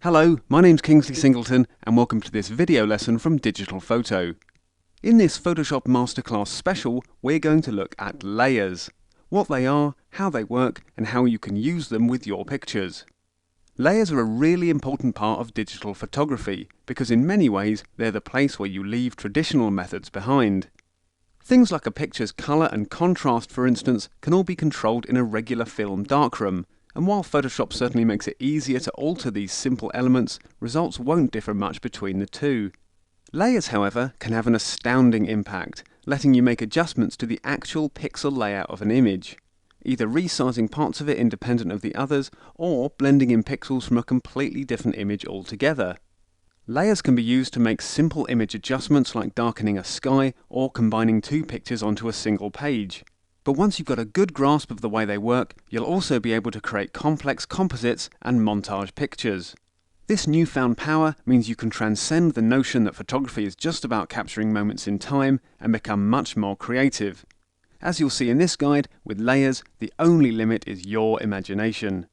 Hello, my name's Kingsley Singleton and welcome to this video lesson from Digital Photo. In this Photoshop Masterclass special, we're going to look at layers. What they are, how they work, and how you can use them with your pictures. Layers are a really important part of digital photography because in many ways they're the place where you leave traditional methods behind. Things like a picture's colour and contrast, for instance, can all be controlled in a regular film darkroom. And while Photoshop certainly makes it easier to alter these simple elements, results won't differ much between the two. Layers, however, can have an astounding impact, letting you make adjustments to the actual pixel layout of an image, either resizing parts of it independent of the others, or blending in pixels from a completely different image altogether. Layers can be used to make simple image adjustments like darkening a sky or combining two pictures onto a single page. But once you've got a good grasp of the way they work, you'll also be able to create complex composites and montage pictures. This newfound power means you can transcend the notion that photography is just about capturing moments in time and become much more creative. As you'll see in this guide, with layers, the only limit is your imagination.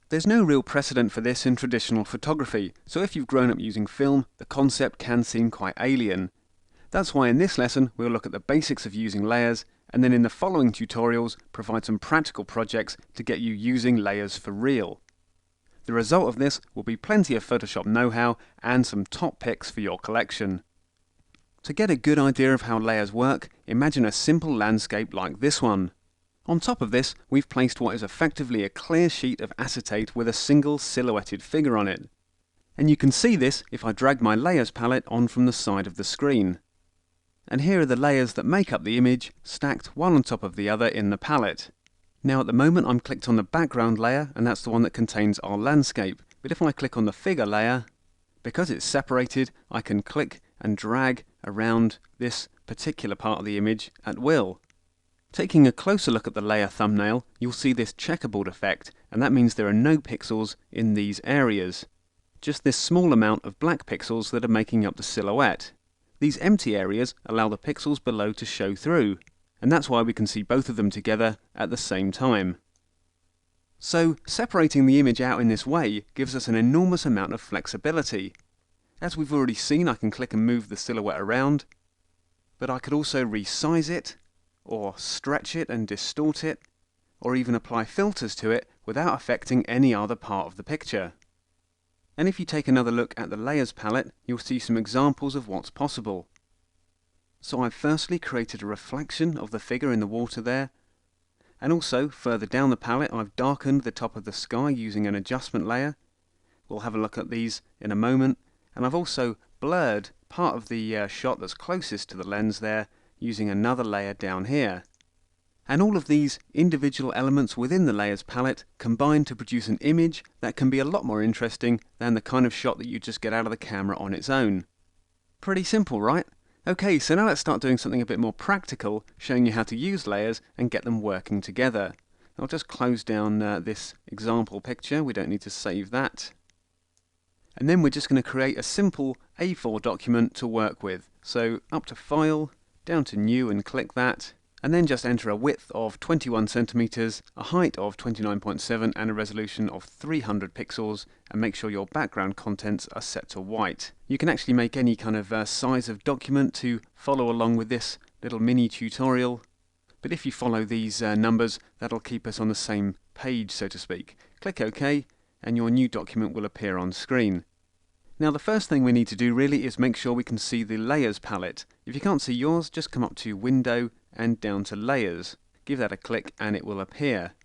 There's no real precedent for this in traditional photography, so if you've grown up using film, the concept can seem quite alien. That's why in this lesson we'll look at the basics of using layers, and then in the following tutorials provide some practical projects to get you using layers for real. The result of this will be plenty of Photoshop know-how and some top picks for your collection. To get a good idea of how layers work, imagine a simple landscape like this one. On top of this, we've placed what is effectively a clear sheet of acetate with a single silhouetted figure on it. And you can see this if I drag my layers palette on from the side of the screen. And here are the layers that make up the image, stacked one on top of the other in the palette. Now at the moment I'm clicked on the background layer, and that's the one that contains our landscape. But if I click on the figure layer, because it's separated, I can click and drag around this particular part of the image at will. Taking a closer look at the layer thumbnail, you'll see this checkerboard effect, and that means there are no pixels in these areas. Just this small amount of black pixels that are making up the silhouette. These empty areas allow the pixels below to show through, and that's why we can see both of them together at the same time. So, separating the image out in this way gives us an enormous amount of flexibility. As we've already seen, I can click and move the silhouette around, but I could also resize it, or stretch it and distort it, or even apply filters to it without affecting any other part of the picture. And if you take another look at the layers palette, you'll see some examples of what's possible. So I've firstly created a reflection of the figure in the water there, and also further down the palette I've darkened the top of the sky using an adjustment layer. We'll have a look at these in a moment, and I've also blurred part of the shot that's closest to the lens there using another layer down here. And all of these individual elements within the layers palette combine to produce an image that can be a lot more interesting than the kind of shot that you just get out of the camera on its own. Pretty simple, right? Okay, so now let's start doing something a bit more practical, showing you how to use layers and get them working together. I'll just close down this example picture, we don't need to save that. And then we're just going to create a simple A4 document to work with. So up to File, down to New and click that. And then just enter a width of 21 centimeters, a height of 29.7 and a resolution of 300 pixels, and make sure your background contents are set to white. You can actually make any kind of size of document to follow along with this little mini tutorial, but if you follow these numbers, that'll keep us on the same page, so to speak. Click OK, and your new document will appear on screen. Now the first thing we need to do really is make sure we can see the layers palette. If you can't see yours, just come up to Window and down to Layers. Give that a click and it will appear.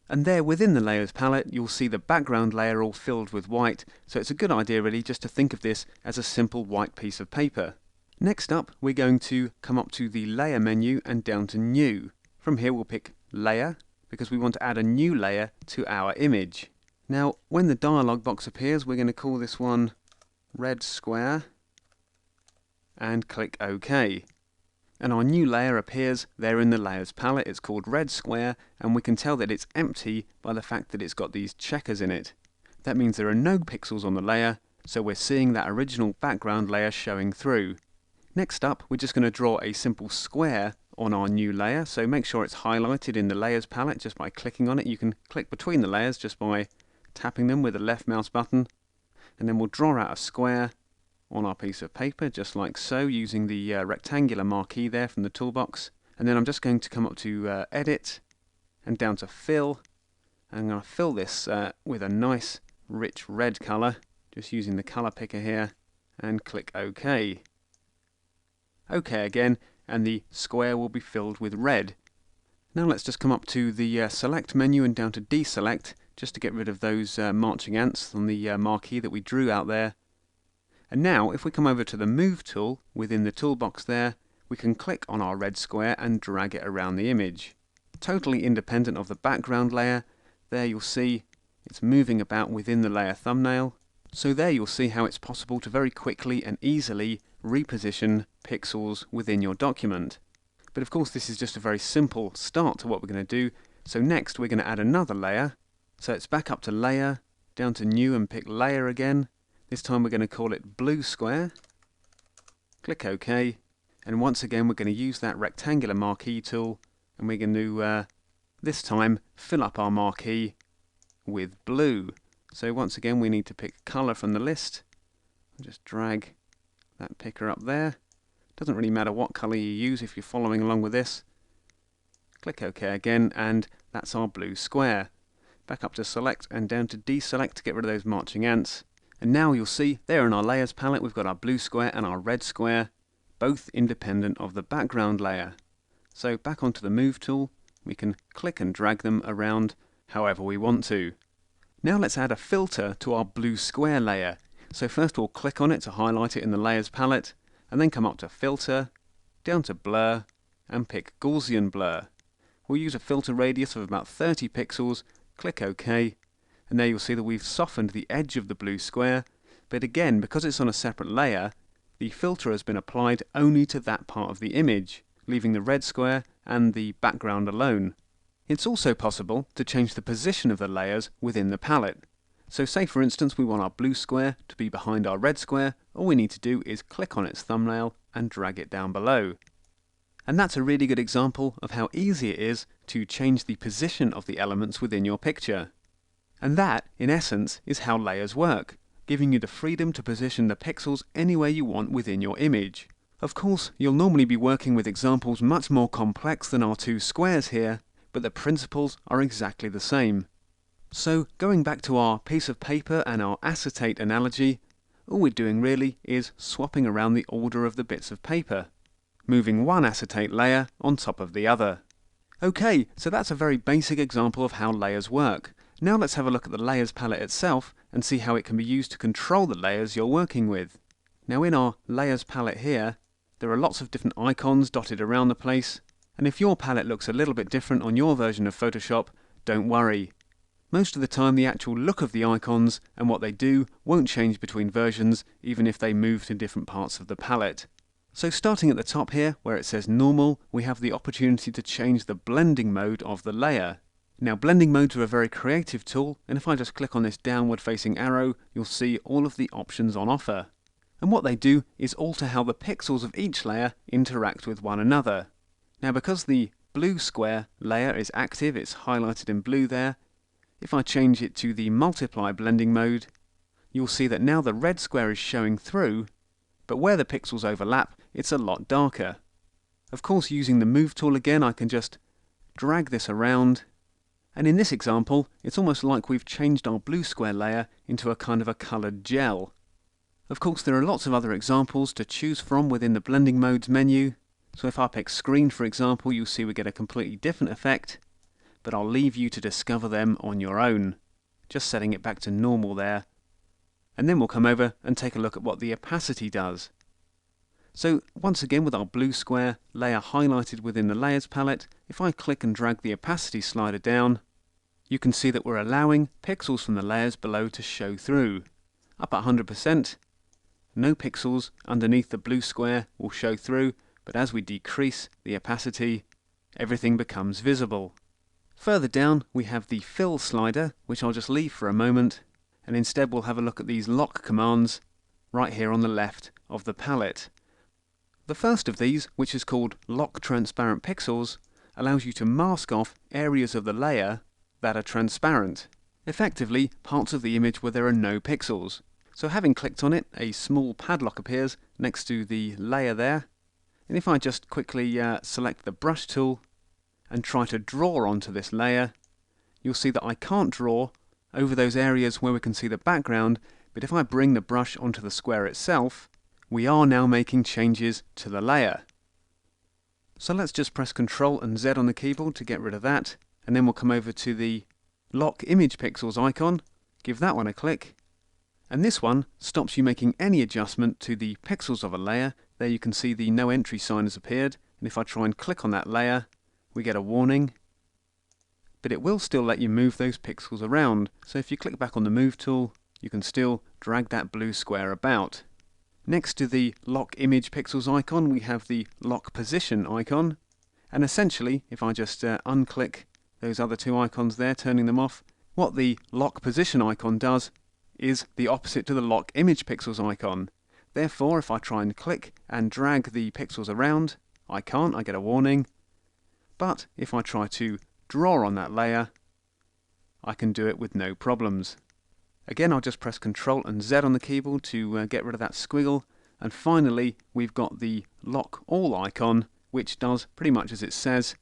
And there within the Layers palette you'll see the background layer all filled with white, so it's a good idea really just to think of this as a simple white piece of paper. Next up we're going to come up to the Layer menu and down to New. From here we'll pick Layer, because we want to add a new layer to our image. Now when the dialog box appears we're going to call this one Red Square and click OK. And our new layer appears there in the Layers palette. It's called Red Square, and we can tell that it's empty by the fact that it's got these checkers in it. That means there are no pixels on the layer, so we're seeing that original background layer showing through. Next up, we're just going to draw a simple square on our new layer, so make sure it's highlighted in the Layers palette just by clicking on it. You can click between the layers just by tapping them with the left mouse button. and then we'll draw out a square on our piece of paper, just like so, using the rectangular marquee there from the toolbox. And then I'm just going to come up to Edit, and down to Fill. I'm going to fill this with a nice rich red colour, just using the colour picker here, and click OK. OK again, and the square will be filled with red. Now let's just come up to the Select menu and down to Deselect, just to get rid of those marching ants on the marquee that we drew out there. And now, if we come over to the Move tool within the toolbox there, we can click on our red square and drag it around the image. Totally independent of the background layer. There you'll see it's moving about within the layer thumbnail. So there you'll see how it's possible to very quickly and easily reposition pixels within your document. But of course this is just a very simple start to what we're going to do. So next we're going to add another layer. So it's back up to Layer, down to New and pick Layer again. This time we're going to call it Blue Square. Click OK. And once again we're going to use that rectangular marquee tool, and we're going to this time fill up our marquee with blue. So once again we need to pick colour from the list. Just drag that picker up there. Doesn't really matter what colour you use if you're following along with this. Click OK again, and that's our blue square. Back up to Select and down to Deselect to get rid of those marching ants. And now you'll see there in our layers palette we've got our blue square and our red square, both independent of the background layer. So back onto the Move tool, we can click and drag them around however we want to. Now let's add a filter to our blue square layer. So first we'll click on it to highlight it in the Layers palette, and then come up to Filter, down to Blur, and pick Gaussian Blur. We'll use a filter radius of about 30 pixels, click OK, and there you'll see that we've softened the edge of the blue square, but again, because it's on a separate layer, the filter has been applied only to that part of the image, leaving the red square and the background alone. It's also possible to change the position of the layers within the palette. So say for instance we want our blue square to be behind our red square, all we need to do is click on its thumbnail and drag it down below. And that's a really good example of how easy it is to change the position of the elements within your picture. And that, in essence, is how layers work, giving you the freedom to position the pixels anywhere you want within your image. Of course, you'll normally be working with examples much more complex than our two squares here, but the principles are exactly the same. So, going back to our piece of paper and our acetate analogy, all we're doing really is swapping around the order of the bits of paper, moving one acetate layer on top of the other. Okay, so that's a very basic example of how layers work. Now let's have a look at the Layers palette itself and see how it can be used to control the layers you're working with. Now in our Layers palette here, there are lots of different icons dotted around the place, and if your palette looks a little bit different on your version of Photoshop, don't worry. Most of the time the actual look of the icons and what they do won't change between versions, even if they move to different parts of the palette. So starting at the top here, where it says Normal, we have the opportunity to change the blending mode of the layer. Now blending modes are a very creative tool, and if I just click on this downward facing arrow, you'll see all of the options on offer. And what they do is alter how the pixels of each layer interact with one another. Now because the blue square layer is active, it's highlighted in blue there, if I change it to the multiply blending mode, you'll see that now the red square is showing through, but where the pixels overlap, it's a lot darker. Of course, using the Move tool again, I can just drag this around, and in this example, it's almost like we've changed our blue square layer into a kind of a coloured gel. Of course, there are lots of other examples to choose from within the blending modes menu. So if I pick screen, for example, you'll see we get a completely different effect, but I'll leave you to discover them on your own. Just setting it back to normal there. And then we'll come over and take a look at what the opacity does. So once again with our blue square layer highlighted within the Layers palette, if I click and drag the opacity slider down, you can see that we're allowing pixels from the layers below to show through. Up at 100%, no pixels underneath the blue square will show through, but as we decrease the opacity, everything becomes visible. Further down we have the Fill slider, which I'll just leave for a moment, and instead we'll have a look at these lock commands right here on the left of the palette. The first of these, which is called Lock Transparent Pixels, allows you to mask off areas of the layer that are transparent, effectively parts of the image where there are no pixels. So having clicked on it, a small padlock appears next to the layer there. And if I just quickly select the brush tool and try to draw onto this layer, you'll see that I can't draw over those areas where we can see the background, but if I bring the brush onto the square itself, we are now making changes to the layer. So let's just press Ctrl and Z on the keyboard to get rid of that, and then we'll come over to the Lock Image Pixels icon, give that one a click, and this one stops you making any adjustment to the pixels of a layer. There you can see the no entry sign has appeared, and if I try and click on that layer, we get a warning, but it will still let you move those pixels around. So if you click back on the Move tool, you can still drag that blue square about. Next to the Lock Image Pixels icon, we have the Lock Position icon, and essentially, if I just unclick those other two icons there, turning them off, what the Lock Position icon does is the opposite to the Lock Image Pixels icon. Therefore, if I try and click and drag the pixels around, I can't, I get a warning. But if I try to draw on that layer, I can do it with no problems. Again, I'll just press Ctrl and Z on the keyboard to get rid of that squiggle. And finally, we've got the Lock All icon, which does pretty much as it says.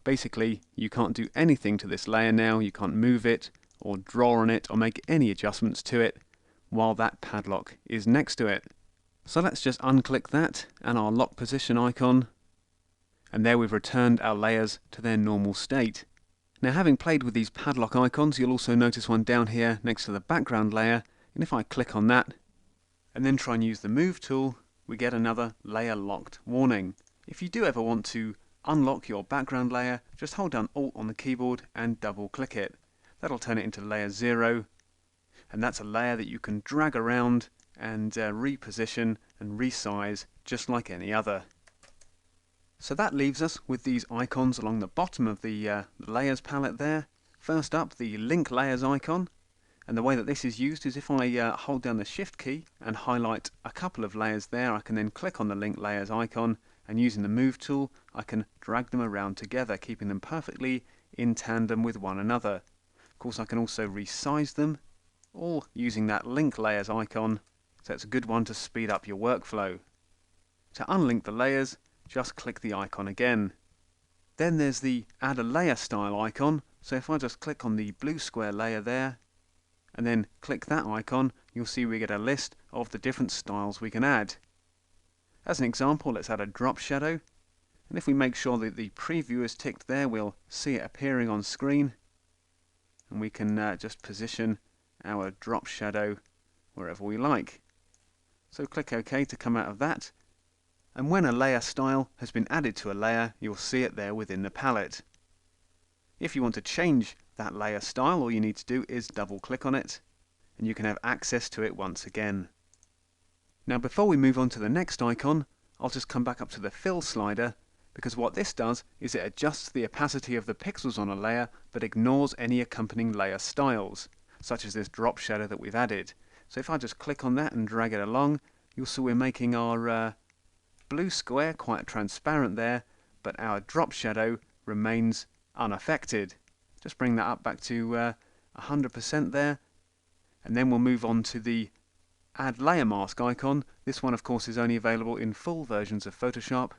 Basically, you can't do anything to this layer now, you can't move it, or draw on it, or make any adjustments to it, while that padlock is next to it. So let's just unclick that, and our Lock Position icon, and there we've returned our layers to their normal state. Now, having played with these padlock icons, you'll also notice one down here next to the background layer, and if I click on that, and then try and use the Move tool, we get another layer locked warning. If you do ever want to unlock your background layer, just hold down Alt on the keyboard and double click it. That'll turn it into layer 0, and that's a layer that you can drag around and reposition and resize just like any other. So that leaves us with these icons along the bottom of the layers palette there. First up, the link layers icon, and the way that this is used is if I hold down the Shift key and highlight a couple of layers there, I can then click on the link layers icon, and using the Move tool I can drag them around together, keeping them perfectly in tandem with one another. Of course, I can also resize them, all using that link layers icon, so it's a good one to speed up your workflow. To unlink the layers, just click the icon again. Then there's the Add a Layer Style icon, so if I just click on the blue square layer there, and then click that icon, you'll see we get a list of the different styles we can add. As an example, let's add a drop shadow, and if we make sure that the preview is ticked there, we'll see it appearing on screen, and we can just position our drop shadow wherever we like. So click OK to come out of that, and when a layer style has been added to a layer, you'll see it there within the palette. If you want to change that layer style, all you need to do is double click on it, and you can have access to it once again. Now, before we move on to the next icon, I'll just come back up to the Fill slider, because what this does is it adjusts the opacity of the pixels on a layer, but ignores any accompanying layer styles, such as this drop shadow that we've added. So if I just click on that and drag it along, you'll see we're making our blue square quite transparent there, but our drop shadow remains unaffected. Just bring that up back to 100% there, and then we'll move on to the Add Layer Mask icon. This one, of course, is only available in full versions of Photoshop,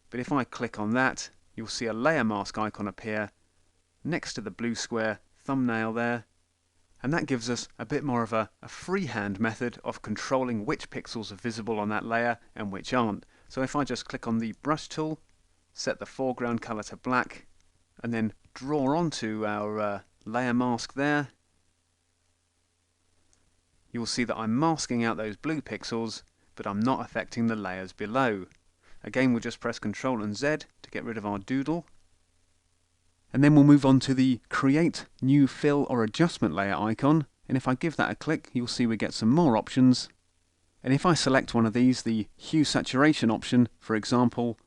but if I click on that, you'll see a layer mask icon appear next to the blue square thumbnail there, and that gives us a bit more of a freehand method of controlling which pixels are visible on that layer and which aren't. So if I just click on the brush tool, set the foreground color to black, and then draw onto our layer mask there, you'll see that I'm masking out those blue pixels, but I'm not affecting the layers below. Again, we'll just press Ctrl and Z to get rid of our doodle. And then we'll move on to the Create New Fill or Adjustment Layer icon, and if I give that a click, you'll see we get some more options. And if I select one of these, the Hue Saturation option, for example,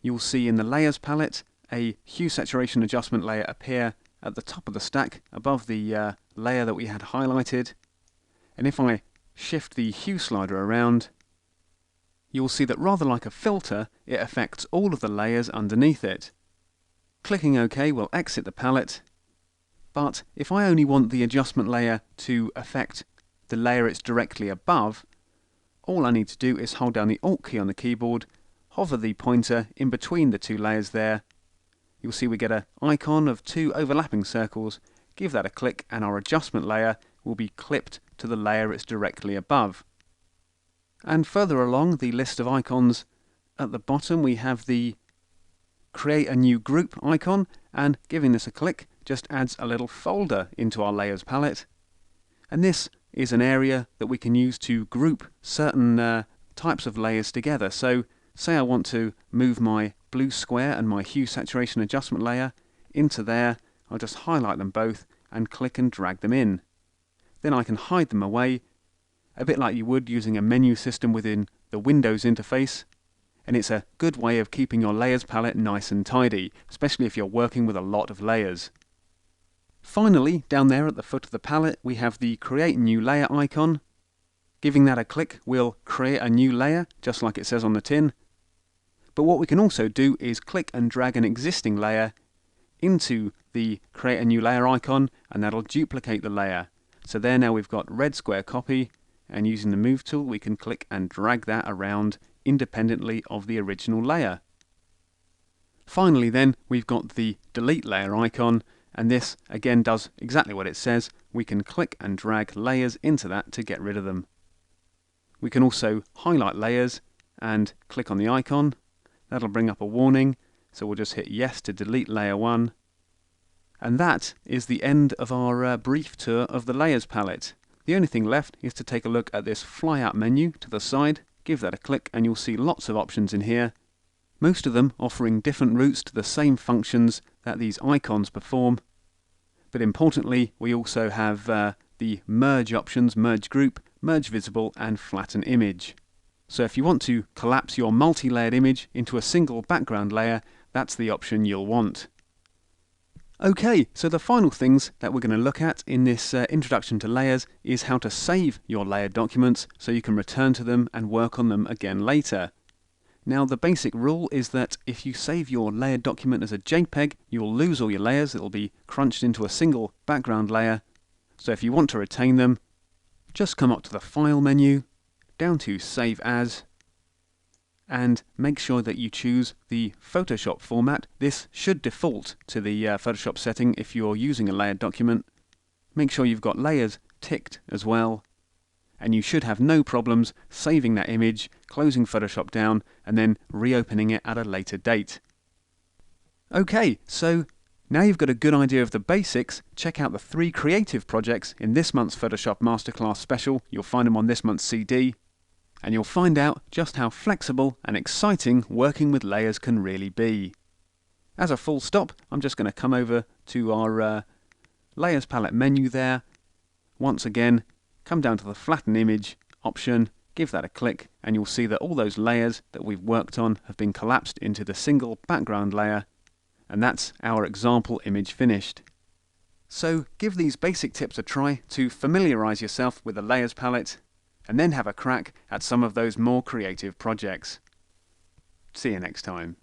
you'll see in the Layers palette a Hue Saturation Adjustment layer appear at the top of the stack above the layer that we had highlighted. And if I shift the hue slider around, you'll see that rather like a filter, it affects all of the layers underneath it. Clicking OK will exit the palette, but if I only want the adjustment layer to affect the layer it's directly above, all I need to do is hold down the Alt key on the keyboard, hover the pointer in between the two layers there. You'll see we get an icon of two overlapping circles. Give that a click and our adjustment layer will be clipped to the layer it's directly above. And further along the list of icons, at the bottom we have the Create a New Group icon, and giving this a click just adds a little folder into our Layers palette. And this is an area that we can use to group certain types of layers together. So say I want to move my blue square and my hue saturation adjustment layer into there. I'll just highlight them both and click and drag them in. Then I can hide them away, a bit like you would using a menu system within the Windows interface. And it's a good way of keeping your layers palette nice and tidy, especially if you're working with a lot of layers. Finally, down there at the foot of the palette, we have the Create New Layer icon. Giving that a click will create a new layer, just like it says on the tin. But what we can also do is click and drag an existing layer into the Create a New Layer icon, and that'll duplicate the layer. So there now we've got red square copy, and using the Move tool we can click and drag that around independently of the original layer. Finally then, we've got the Delete Layer icon, and this again does exactly what it says. We can click and drag layers into that to get rid of them. We can also highlight layers and click on the icon. That'll bring up a warning, so we'll just hit yes to delete layer 1. And that is the end of our brief tour of the Layers palette. The only thing left is to take a look at this fly out menu to the side. Give that a click and you'll see lots of options in here, most of them offering different routes to the same functions that these icons perform. But importantly, we also have the merge options, merge group, merge visible and flatten image. So if you want to collapse your multi-layered image into a single background layer, that's the option you'll want. Okay, so the final things that we're going to look at in this introduction to layers is how to save your layered documents so you can return to them and work on them again later. Now the basic rule is that if you save your layered document as a JPEG, you will lose all your layers. It will be crunched into a single background layer. So if you want to retain them, just come up to the File menu, down to Save As, and make sure that you choose the Photoshop format. This should default to the Photoshop setting if you're using a layered document. Make sure you've got layers ticked as well, and you should have no problems saving that image, closing Photoshop down, and then reopening it at a later date. Okay, so now you've got a good idea of the basics. Check out the 3 creative projects in this month's Photoshop Masterclass special. You'll find them on this month's CD. And you'll find out just how flexible and exciting working with layers can really be. As a full stop, I'm just going to come over to our Layers palette menu there. Once again, come down to the Flatten Image option, give that a click, and you'll see that all those layers that we've worked on have been collapsed into the single background layer, and that's our example image finished. So give these basic tips a try to familiarize yourself with the Layers palette, and then have a crack at some of those more creative projects. See you next time.